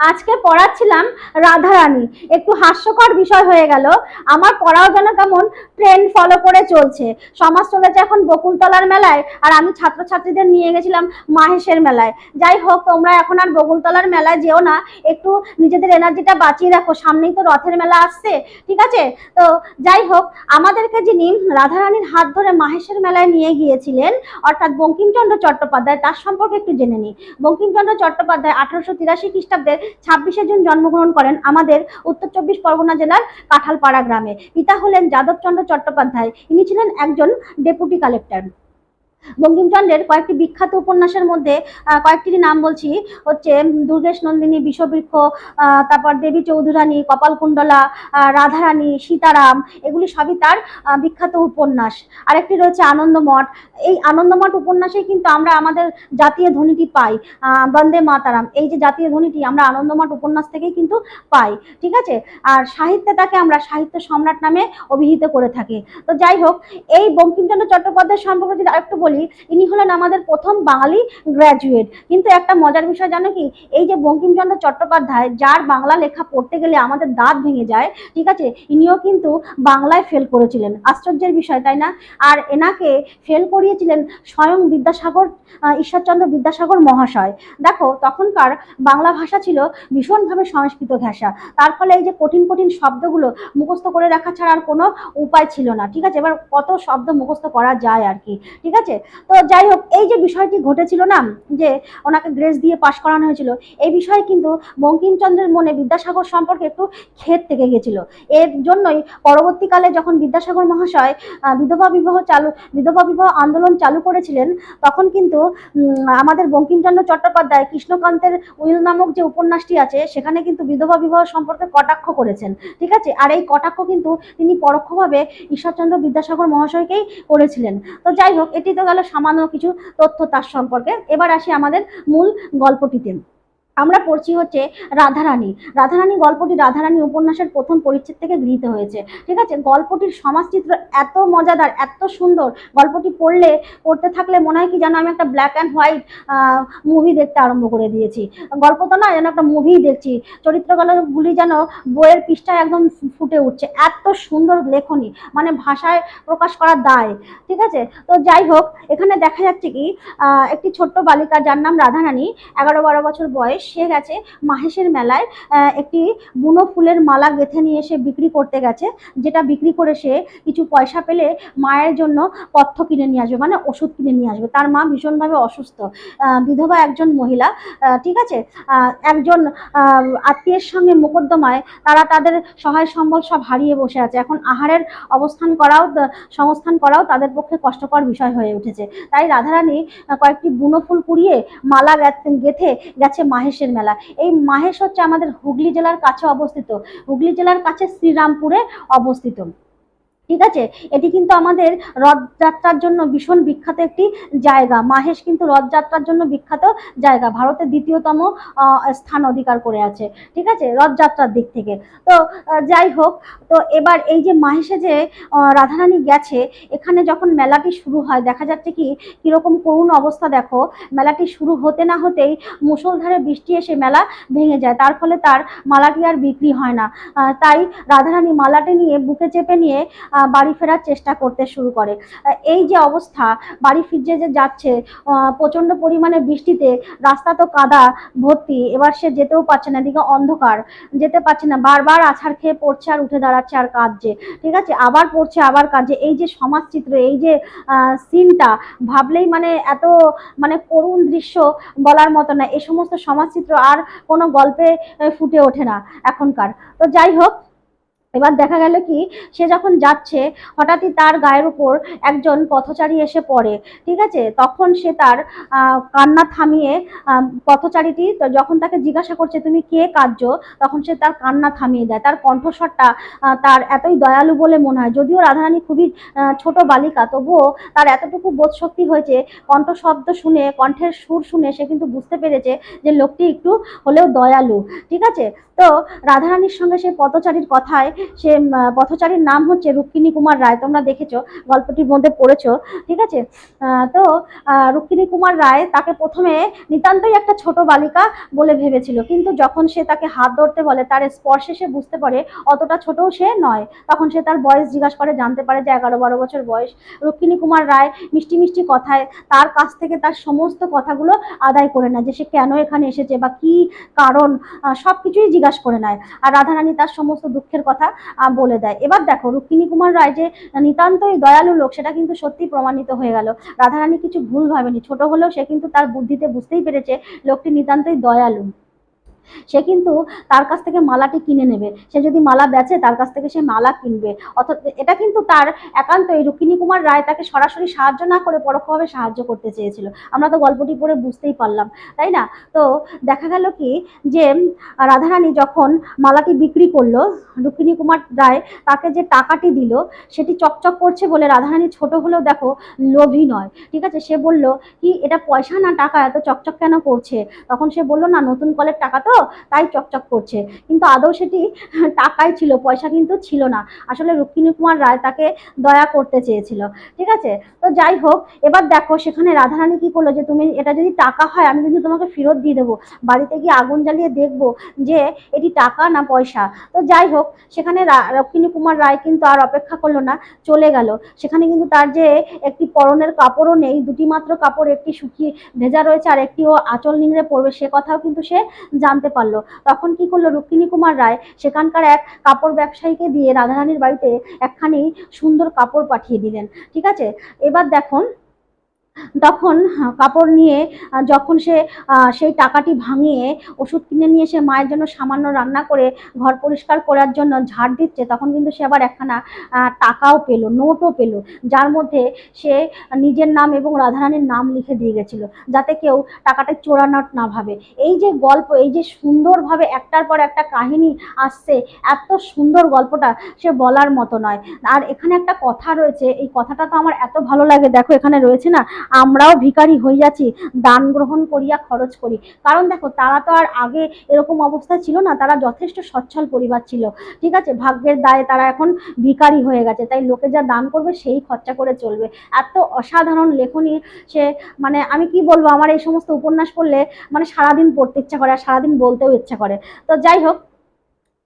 আজকে পড়াচ্ছিলাম রাধারানী। একটু হাস্যকর বিষয় হয়ে গেল। আমার পড়াও যেন কেমন ট্রেন্ড ফলো করে চলছে। সমাজ চলেছে এখন বকুলতলার মেলায়, আর আমি ছাত্রছাত্রীদের নিয়ে গেছিলাম মাহেশের মেলায়। যাই হোক, তোমরা এখন আর বকুলতলার মেলায় যেও না, একটু নিজেদের এনার্জিটা বাঁচিয়ে রাখো, সামনেই তো রথের মেলা আসছে। ঠিক আছে? তো যাই হোক, আমাদেরকে যিনি রাধারানীর হাত ধরে মাহেশের মেলায় নিয়ে গিয়েছিলেন, অর্থাৎ বঙ্কিমচন্দ্র চট্টোপাধ্যায়, তার সম্পর্কে একটু জেনে নিই। বঙ্কিমচন্দ্র চট্টোপাধ্যায় 1883 খ্রিস্টাব্দের 26শে জুন জন্মগ্রহণ করেন আমাদের উত্তর চব্বিশ পরগনা জেলার কাঁঠালপাড়া গ্রামে। পিতা হলেন যাদবচন্দ্র চট্টোপাধ্যায়, ইনি ছিলেন একজন ডেপুটি কালেক্টর। বঙ্কিমচন্দ্রের কয়েকটি বিখ্যাত উপন্যাসের মধ্যে কয়েকটির নাম বলছি, হচ্ছে দুর্গেশ নন্দিনী, বিষবৃক্ষ, তারপর দেবী চৌধুরানী, কপালকুণ্ডলা, রাধারানী, সীতারাম, এগুলি সবই তার বিখ্যাত উপন্যাস। আরেকটি রয়েছে আনন্দমঠ। এই আনন্দমঠ উপন্যাসে কিন্তু আমরা আমাদের জাতীয় ধ্বনিটি পাই, বন্দে মাতারাম। এই যে জাতীয় ধ্বনিটি আমরা আনন্দমঠ উপন্যাস থেকেই কিন্তু পাই। ঠিক আছে? আর সাহিত্যে তাকে আমরা সাহিত্য সম্রাট নামে অভিহিত করে থাকি। তো যাই হোক, এই বঙ্কিমচন্দ্র চট্টোপাধ্যায় সম্পর্কে যদি আরেকটু বলি, ইনি হলেন আমাদের প্রথম বাঙালি গ্র্যাজুয়েট। কিন্তু একটা মজার বিষয় জানো কি, এই যে বঙ্কিমচন্দ্র চট্টোপাধ্যায়, যার বাংলা লেখা পড়তে গেলে আমাদের দাঁত ভেঙে যায়, ঠিক আছে, ইনিও কিন্তু বাংলায় ফেল করেছিলেন। আশ্চর্যের বিষয়, তাই না? আর এনাকে ফেল করিয়েছিলেন স্বয়ং বিদ্যাসাগর, ঈশ্বরচন্দ্র বিদ্যাসাগর মহাশয়। দেখো, তখনকার বাংলা ভাষা ছিল ভীষণভাবে সংস্কৃত ভাষা। তার ফলে এই যে কঠিন কঠিন শব্দগুলো মুখস্থ করে রাখা ছাড়া আর কোনো উপায় ছিল না। ঠিক আছে? এবার কত শব্দ মুখস্থ করা যায় আর কি। ঠিক আছে? তো যাই হোক, এই যে বিষয়টি ঘটেছিল না, যে ওনাকে গ্রেস দিয়ে পাশ করানো হয়েছিল, এই বিষয়ে কিন্তু বঙ্কিমচন্দ্রের মনে বিদ্যাসাগর সম্পর্কে একটু খেদ থেকে গেছিল। এর জন্যই পরবর্তীকালে যখন বিদ্যাসাগর মহাশয় বিধবা বিবাহ আন্দোলন চালু করেছিলেন, তখন কিন্তু আমাদের বঙ্কিমচন্দ্র চট্টোপাধ্যায় কৃষ্ণকান্তের উইল নামক যে উপন্যাসটি আছে, সেখানে কিন্তু বিধবা বিবাহ সম্পর্কে কটাক্ষ করেছেন। ঠিক আছে? আর এই কটাক্ষ কিন্তু তিনি পরোক্ষভাবে ঈশ্বরচন্দ্র বিদ্যাসাগর মহাশয়কেই করেছিলেন। তো যাই হোক, এটি তো গেল সামান্য কিছু তথ্য তার সম্পর্কে। এবার আসি আমাদের মূল গল্পটিতে। আমরা পড়ছি হচ্ছে রাধারানী। রাধারানী গল্পটি রাধারানী উপন্যাসের প্রথম পরিচ্ছেদ থেকে গৃহীত হয়েছে। ঠিক আছে? গল্পটির সমাজচিত্র এত মজাদার, এত সুন্দর, গল্পটি পড়তে থাকলে মনে হয় কি যেন আমি একটা ব্ল্যাক অ্যান্ড হোয়াইট মুভি দেখতে আরম্ভ করে দিয়েছি। গল্প তো না, যেন একটা মুভি দেখছি। চরিত্রগুলি যেন বইয়ের পৃষ্ঠায় একদম ফুটে উঠছে, এত সুন্দর লেখনী, মানে ভাষায় প্রকাশ করার দায়। ঠিক আছে? তো যাই হোক, এখানে দেখা যাচ্ছে কি, একটি ছোট্ট বালিকা, যার নাম রাধারানী, 11-12 বছর বয়স, সে গেছে মাহেশের মেলায় একটি বুনো ফুলের মালা গেঁথে নিয়ে এসে বিক্রি করতে গেছে, যেটা বিক্রি করে সে কিছু পয়সা পেলে মায়ের জন্য পথ্য কিনে নিয়ে আসবে, মানে ওষুধ কিনে নিয়ে আসবে। তার মা ভীষণভাবে অসুস্থ, বিধবা একজন মহিলা। ঠিক আছে? একজন আত্মীয়ের সঙ্গে মোকদ্দমায় তারা তাদের সহায় সম্বল সব হারিয়ে বসে আছে। এখন আহারের সংস্থান করাও তাদের পক্ষে কষ্টকর বিষয় হয়ে উঠেছে। তাই রাধারানী কয়েকটি বুনো ফুল কুড়িয়ে মালা গেঁথে গেছে মাহেশের মেলা। এই মাহেশ হচ্ছে আমাদের হুগলি জেলার কাছে অবস্থিত, হুগলি জেলার কাছে শ্রীরামপুরে অবস্থিত। ঠিক আছে? এটি কিন্তু আমাদের রথযাত্রার জন্য ভীষণ বিখ্যাত একটি জায়গা। মাহেশ কিন্তু রথযাত্রার জন্য বিখ্যাত জায়গা, ভারতের দ্বিতীয়তম স্থান অধিকার করে আছে। ঠিক আছে? রথযাত্রার দিক থেকে। তো যাই হোক, তো এবার এই যে মাহেশে যে রাধারানী গেছে, এখানে যখন মেলাটি শুরু হয়, দেখা যাচ্ছে কি কিরকম করুণ অবস্থা। দেখো, মেলাটি শুরু হতে না হতেই মুষলধারে বৃষ্টি এসে মেলা ভেঙে যায়। তার ফলে তার মালাটি আর বিক্রি হয় না। তাই রাধারানী মালাটি নিয়ে বুকে চেপে নিয়ে বাড়ি ফেরার চেষ্টা করতে শুরু করে। এই যে অবস্থা, বাড়ি ফিরতে যে যাচ্ছে, প্রচন্ড পরিমাণে বৃষ্টিতে, রাস্তা তো কাদা ভর্তি, এবার সে যেতেও পারছে না, এদিকে অন্ধকার, যেতে পারছে না, বারবার আছাড় খেয়ে পড়ছে আর উঠে দাঁড়াচ্ছে আর কাঁদছে। ঠিক আছে? আবার পড়ছে আবার কাঁদছে। এই যে সমাজচিত্র, এই যে সিনটা ভাবলেই মানে এত মানে করুণ দৃশ্য, বলার মতো না। এই সমস্ত সমাজচিত্র আর কোনো গল্পে ফুটে ওঠে না এখনকার। তো যাই হোক, এবার দেখা গেল কি, সে যখন যাচ্ছে, হঠাৎই তার গায়ের উপর একজন পথচারী এসে পড়ে। ঠিক আছে? তখন সে তার কান্না থামিয়ে, পথচারীটি যখন তাকে জিজ্ঞাসা করছে তুমি কে কাঁদছো, তখন সে তার কান্না থামিয়ে দেয়। তার কণ্ঠস্বরটা তার এতই দয়ালু বলে মনে হয়। যদিও রাধারানী খুবই ছোট বালিকা, তবুও তার এতটুকু বোধশক্তি হয়েছে, কণ্ঠশব্দ শুনে, কণ্ঠের সুর শুনে সে কিন্তু বুঝতে পেরেছে যে লোকটি একটু হলেও দয়ালু। ঠিক আছে? তো রাধারানীর সঙ্গে সেই পথচারীর কথায় সে পথচারীর নাম হচ্ছে রুক্মিণী কুমার রায়। তোমরা দেখেছো, গল্পটির মধ্যে পড়েছো, ঠিক আছে। তো রুক্মিণী কুমার রায় তাকে প্রথমে নিতান্তই একটা ছোট বালিকা বলে ভেবেছিল, কিন্তু যখন সে তাকে হাত ধরতে বলে, তার স্পর্শে সে বুঝতে পারে অতটা ছোটও সে নয়। তখন সে তার বয়স জিজ্ঞাসা করে, জানতে পারে যে 11-12 বছর বয়স। রুক্মিণী কুমার রায় মিষ্টি মিষ্টি কথায় তার কাছ থেকে তার সমস্ত কথাগুলো আদায় করে নেয়, যে সে কেন এখানে এসেছে বা কি কারণ, সবকিছুই জিজ্ঞাসা করে নেয়। আর রাধারানী তার সমস্ত দুঃখের কথা বলে দেয়। এবার দেখো, রুক্মিণী কুমার রায় যে নিতান্তই দয়ালু লোক, সেটা কিন্তু সত্যি প্রমাণিত হয়ে গেল। রাধারানী কিছু ভুল ভাবেনি, ছোট হলেও সে কিন্তু তার বুদ্ধিতে বুঝতেই পেরেছে লোকটি নিতান্তই দয়ালু। সে কিন্তু তার কাছ থেকে মালাটি কিনে নেবে, সে যদি মালা বেচে তার কাছ থেকে সে মালা কিনবে। অর্থাৎ এটা কিন্তু তার একান্তই, রুক্মিণী কুমার রায় তাকে সরাসরি সাহায্য না করে পরোক্ষভাবে সাহায্য করতে চেয়েছিল। আমরা তো গল্পটি পড়ে বুঝতেই পারলাম, তাই না? তো দেখা গেল কি, যে রাধারানী যখন মালাটি বিক্রি করলো, রুক্মিণী কুমার রায় তাকে যে টাকাটি দিল সেটি চকচক করছে বলে, রাধারানী ছোট হলেও দেখো লোভী নয়, ঠিক আছে। সে বলল, কি এটা পয়সা না টাকা, এত চকচক কেন করছে? তখন সে বলল, না, নতুন কলের টাকা তো, তাই চকচক করছে। কিন্তু আদৌ সেটি টাকাই ছিল, পয়সা কিন্তু ছিল না। আসলে রুক্মিণী কুমার রায় তাকে দয়া করতে চেয়েছিল, ঠিক আছে। তো যাই হোক, এবার দেখো সেখানে রাধারানী কি করলো, যে তুমি এটা যদি টাকা হয় আমি কিন্তু তোমাকে ফেরত দিয়ে দেবো, বাড়িতে গিয়ে আগুন জ্বালিয়ে দেখবো যে এটি টাকা না পয়সা। তো যাই হোক, সেখানে রুক্মিণী কুমার রায় কিন্তু আর অপেক্ষা করলো না, চলে গেল। সেখানে কিন্তু তার যে একটি পরনের কাপড়ও নেই, দুটি মাত্র কাপড়, একটি শুকিয়ে ভেজা রয়েছে আর একটি ও আঁচল নিংড়ে পড়বে, সে কথাও কিন্তু সে জানতে পারলো। তখন কি করলো রুক্মিণী কুমার রায়, সেখানকার এক কাপড় ব্যবসায়ীকে দিয়ে রাধারানীর বাড়িতে একখানি সুন্দর কাপড় পাঠিয়ে দিলেন, ঠিক আছে। এবার দেখুন, তখন কাপড় নিয়ে যখন সে সেই টাকাটি ভাঙিয়ে ওষুধ কিনে নিয়ে এসে মায়ের জন্য সামান্য রান্না করে ঘর পরিষ্কার করার জন্য ঝাড় দিচ্ছে, তখন কিন্তু সে আবার একখানা টাকাও পেল, নোটও পেল, যার মধ্যে সে নিজের নাম এবং রাধারানীর নাম লিখে দিয়ে গেছিল, যাতে কেউ টাকাটা চোরানোর না ভাবে। এই যে গল্প, এই যে সুন্দরভাবে একটার পর একটা কাহিনী আসছে, এত সুন্দর গল্পটা সে বলার মতো নয়। আর এখানে একটা কথা রয়েছে, এই কথাটা তো আমার এত ভালো লাগে। দেখো এখানে রয়েছে না, আমরাও ভিখারি হইয়াছি, দান গ্রহণ করিয়া খরচ করি। কারণ দেখো, তারা তো আর আগে এরকম অবস্থা ছিল না, তারা যথেষ্ট সচ্ছল পরিবার ছিল, ঠিক আছে। ভাগ্যের দায়ে তারা এখন ভিখারি হয়ে গেছে, তাই লোকে যা দান করবে সেই খরচা করে চলবে। এত অসাধারণ লেখনী সে, মানে আমি কি বলবো, আমার এই সমস্ত উপন্যাস পড়লে মানে সারাদিন পড়তে ইচ্ছা করে আর সারাদিন বলতেও ইচ্ছা করে। তো যাই হোক,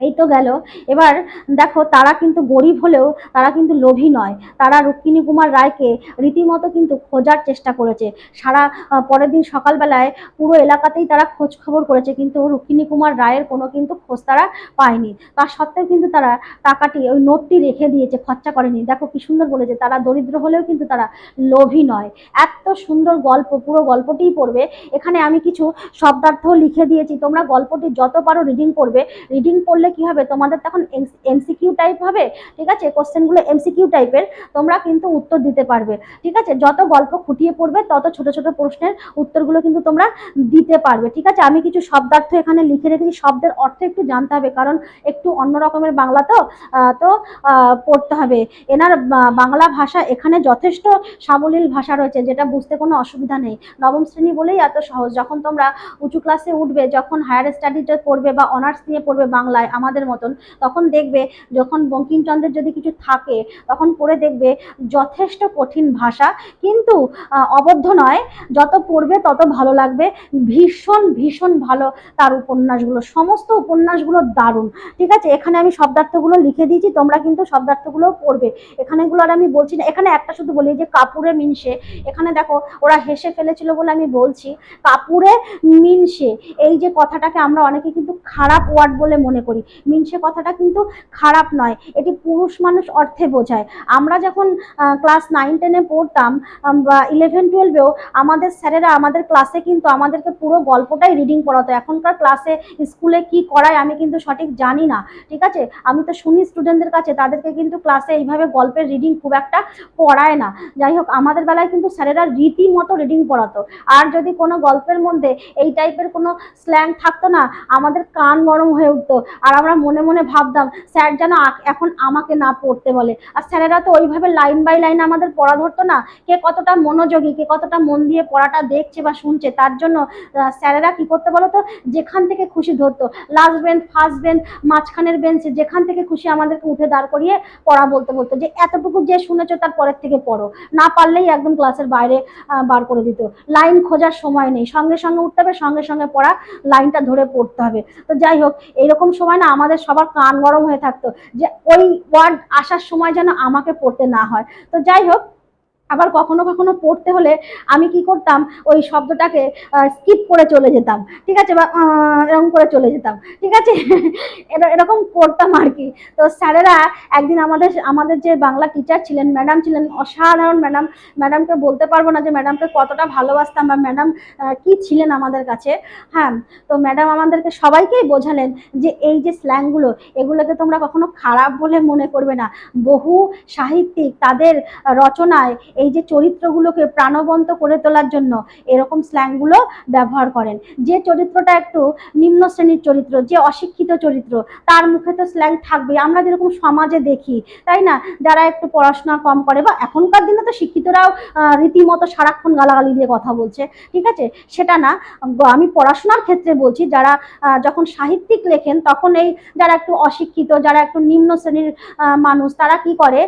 এই তো গেল। এবার দেখো, তারা কিন্তু গরিব হলেও তারা কিন্তু লোভী নয়। তারা রুক্মিণী কুমার রায়কে রীতিমতো কিন্তু খোঁজার চেষ্টা করেছে। সারা পরের দিন সকালবেলায় পুরো এলাকাতেই তারা খোঁজ খবর করেছে, কিন্তু রুক্মিণী কুমার রায়ের কোনো কিন্তু খোঁজ তারা পায়নি। তার সত্ত্বেও কিন্তু তারা টাকাটি, ওই নোটটি রেখে দিয়েছে, খরচা করেনি। দেখো কি সুন্দর বলেছে, তারা দরিদ্র হলেও কিন্তু তারা লোভী নয়। এত সুন্দর গল্প, পুরো গল্পটিই পড়বে। এখানে আমি কিছু শব্দার্থ লিখে দিয়েছি, তোমরা গল্পটি যত পারো রিডিং করবে। রিডিং করলে কি হবে, তোমাদের তখন এমসিকিউ টাইপ হবে, ঠিক আছে। কোশ্চেনগুলো এমসিকিউ টাইপের, তোমরা কিন্তু উত্তর দিতে পারবে, ঠিক আছে। যত গল্প খুঁটিয়ে পড়বে তত ছোট ছোট প্রশ্নের উত্তরগুলো কিন্তু তোমরা দিতে পারবে, ঠিক আছে। আমি কিছু শব্দার্থ এখানে লিখে রেখেছি, শব্দের অর্থ একটু জানতে হবে, কারণ একটু অন্য রকমের বাংলা তো পড়তে হবে। এনার বাংলা ভাষা এখানে যথেষ্ট সাবলীল ভাষা রয়েছে, যেটা বুঝতে কোনো অসুবিধা নেই। নবম শ্রেণী বলেই এত সহজ। যখন তোমরা উঁচু ক্লাসে উঠবে, যখন হায়ার স্টাডিতে পড়বে বা অনার্স নিয়ে পড়বে বাংলায় আমাদের মতন, তখন দেখবে যখন বঙ্কিমচন্দ্রের যদি কিছু থাকে তখন পড়ে দেখবে যথেষ্ট কঠিন ভাষা, কিন্তু অবদ্ধ নয়। যত পড়বে তত ভালো লাগবে। ভীষণ ভীষণ ভালো তার উপন্যাসগুলো, সমস্ত উপন্যাসগুলো দারুণ, ঠিক আছে। এখানে আমি শব্দার্থগুলো লিখে দিয়েছি, তোমরা কিন্তু শব্দার্থগুলো পড়বে। এখানেগুলো আর আমি বলছি না, এখানে একটা শুধু বলি, যে কাপুরে মিনসে, এখানে দেখো ওরা হেসে ফেলেছিল বলে আমি বলছি কাপুরে মিনসে। এই যে কথাটাকে আমরা অনেকে কিন্তু খারাপ ওয়ার্ড বলে মনে করি, মিনসে কথাটা কিন্তু খারাপ নয়, এটি পুরুষ মানুষ অর্থে বোঝায়। আমরা যখন ক্লাস 9-10-এ পড়তাম বা 11-12-এও, আমাদের স্যারেরা আমাদের ক্লাসে কিন্তু আমাদেরকে পুরো গল্পটাই রিডিং পড়াতো। এখনকার ক্লাসে স্কুলে কি করায় আমি কিন্তু সঠিক জানি না, ঠিক আছে। আমি তো শুনি স্টুডেন্টদের কাছে, তাদেরকে কিন্তু ক্লাসে এইভাবে গল্পের রিডিং খুব একটা পড়ায় না। যাই হোক, আমাদের বেলায় কিন্তু স্যারেরা রীতিমতো রিডিং পড়াতো। আর যদি কোনো গল্পের মধ্যে এই টাইপের কোনো স্ল্যাং থাকতো না, আমাদের কান গরম হয়ে উঠতো। আর আর আমরা মনে মনে ভাবতাম স্যার যেন এখন আমাকে না পড়তে বলে। আর স্যারেরা তো ওইভাবে লাইন বাই লাইন আমাদের পড়া ধরতো না, কে কতটা মনোযোগী, কে কতটা মন দিয়ে পড়াটা দেখছে বা শুনছে, তার জন্য স্যারেরা কি করতে বলতো, যেখান থেকে খুশি ধরতো, লাস্ট বেঞ্চ, ফার্স্ট বেঞ্চ, মাঝখানের বেঞ্চে, যেখান থেকে খুশি আমাদেরকে উঠে দাঁড় করিয়ে পড়া বলতে বলতো, যে এতটুকু যে শুনেছো তার পরের থেকে পড়ো, না পারলেই একদম ক্লাসের বাইরে বার করে দিত। লাইন খোঁজার সময় নেই, সঙ্গে সঙ্গে উঠতে হবে, সঙ্গে সঙ্গে পড়া, লাইনটা ধরে পড়তে হবে। তো যাই হোক, এইরকম সময় না আমাদের সবার কান গরম হয়ে থাকতো যে ওই ওয়ার্ড আসার সময় যেন আমাকে পড়তে না হয়। তো যাই হোক, আবার কখনো কখনো পড়তে হলে আমি কি করতাম, ওই শব্দটাকে স্কিপ করে চলে যেতাম, ঠিক আছে, বা এরকম করে চলে যেতাম, ঠিক আছে। এরকম করতাম আর কি। তো স্যারেরা একদিন আমাদের আমাদের যে বাংলা টিচার ছিলেন, ম্যাডাম ছিলেন, অসাধারণ ম্যাডাম, ম্যাডামকে বলতে পারবো না যে ম্যাডামকে কতটা ভালোবাসতাম বা ম্যাডাম কি ছিলেন আমাদের কাছে। হ্যাঁ, তো ম্যাডাম আমাদেরকে সবাইকেই বোঝালেন যে এই যে স্ল্যাংগুলো, এগুলোকে তোমরা কখনো খারাপ বলে মনে করবে না। বহু সাহিত্যিক তাদের রচনায় এই যে চরিত্রগুলোকে প্রাণবন্ত করে তোলার জন্য এরকম স্ল্যাংগুলো ব্যবহার করেন। যে চরিত্রটা একটু নিম্ন শ্রেণীর চরিত্র, যে অশিক্ষিত চরিত্র, তার মুখে তো স্ল্যাং থাকবে। আমরা যেরকম সমাজে দেখি, তাই না, যারা একটু পড়াশোনা কম করে, বা এখনকার দিনে তো শিক্ষিতরাও রীতিমতো সারাক্ষণ গালাগালি দিয়ে কথা বলছে, ঠিক আছে, সেটা না, আমি পড়াশোনার ক্ষেত্রে বলছি, যারা যখন সাহিত্যিক লেখেন তখন এই যারা একটু অশিক্ষিত, যারা একটু নিম্ন শ্রেণীর মানুষ, তারা কি করে,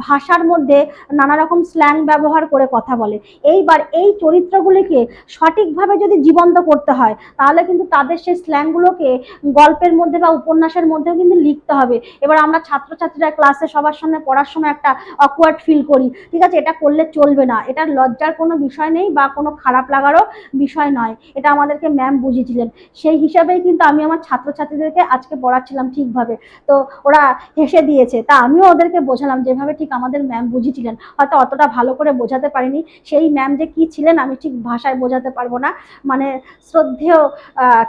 ভাষার মধ্যে নানা রকম স্ল্যাং ব্যবহার করে কথা বলে। এইবার এই চরিত্রগুলিকে সঠিকভাবে যদি জীবন্ত করতে হয়, তাহলে কিন্তু তাদের সেই স্ল্যাংগুলোকে গল্পের মধ্যে বা উপন্যাসের মধ্যেও কিন্তু লিখতে হবে। এবার আমরা ছাত্রছাত্রীরা ক্লাসে সবার সামনে পড়ার সময় একটা অকওয়ার্ড ফিল করি, ঠিক আছে, এটা করলে চলবে না, এটা লজ্জার কোনো বিষয় নেই বা কোনো খারাপ লাগারও বিষয় নয়, এটা আমাদেরকে ম্যাম বুঝিয়েছিলেন। সেই হিসাবেই কিন্তু আমি আমার ছাত্রছাত্রীদেরকে আজকে পড়াচ্ছিলাম ঠিকভাবে। তো ওরা হেসে দিয়েছে, তা আমিও ওদেরকে বোঝালাম যেভাবে ঠিক আমাদের ম্যাম বুঝিয়েছিলেন। হয়তো অতটা ভালো করে বোঝাতে পারিনি, সেই ম্যাম যে কি ছিলেন আমি ঠিক ভাষায় বোঝাতে পারবো না, মানে শ্রদ্ধেয়,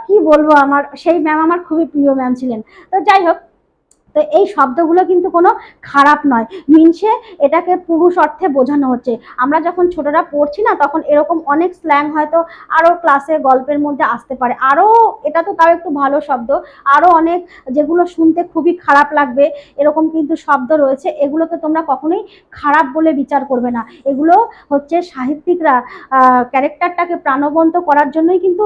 কি বলবো, আমার সেই ম্যাম আমার খুবই প্রিয় ম্যাম ছিলেন। তো যাই হোক, তো এই শব্দগুলো কিন্তু কোনো খারাপ নয়, মিনসে এটাকে পুরুষ অর্থে বোঝানো হচ্ছে। আমরা যখন ছোটরা পড়ছি না, তখন এরকম অনেক স্ল্যাং হয়তো আরও ক্লাসে গল্পের মধ্যে আসতে পারে, আরও, এটা তো তাও একটু ভালো শব্দ, আরও অনেক যেগুলো শুনতে খুবই খারাপ লাগবে এরকম কিন্তু শব্দ রয়েছে। এগুলোকে তোমরা কখনোই খারাপ বলে বিচার করবে না, এগুলো হচ্ছে সাহিত্যিকরা ক্যারেক্টারটাকে প্রাণবন্ত করার জন্যই কিন্তু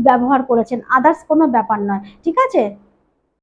ব্যবহার করেছেন, আদার্স কোনো ব্যাপার নয়, ঠিক আছে।